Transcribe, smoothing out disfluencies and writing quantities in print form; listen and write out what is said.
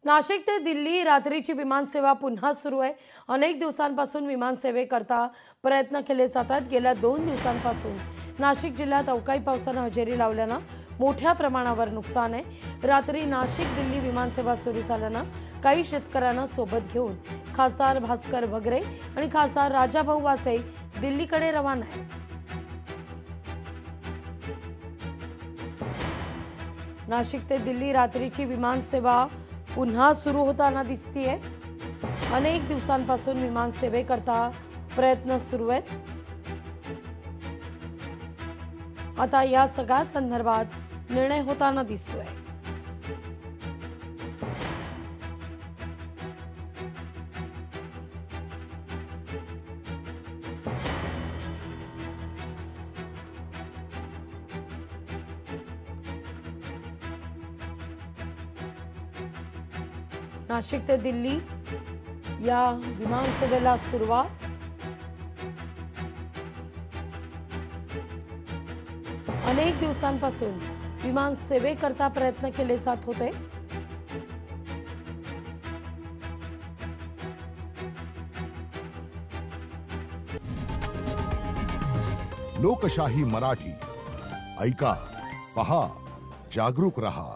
नाशिक ते दिल्ली रात्रीची विमानसेवा पुन्हा सुरू आहे। अनेक दिवसांपासून विमानसेवेकरता प्रयत्न केले जातात। गेल्या 2 दिवसांपासून नाशिक जिल्ह्यात अवकाळी पावसाने हजेरी लावल्याने मोठ्या प्रमाणावर नुकसान आहे। रात्री नाशिक दिल्ली विमानसेवा सुरू झाल्याने काही शेतकऱ्यांना सोबत घेऊन खासदार भास्कर भगरे आणि खासदार राजाभाऊ वासे दिल्लीकडे रवाना आहेत। नाशिक ते दिल्ली रात्रीची विमानसेवा पुन्हा सुरू होताना दिसतीये। अनेक दिवसांपासून विमानसेवेकरता प्रयत्न सुरू आहेत। आता या सगळ्या संदर्भात निर्णय होताना दिसतोय। नाशिक ते दिल्ली या विमानसेवेला सुरुवात। अनेक दिवसांपासून विमानसेवेकरता प्रयत्न केले जात होते। लोकशाही मराठी ऐका, पहा, जागरूक रहा।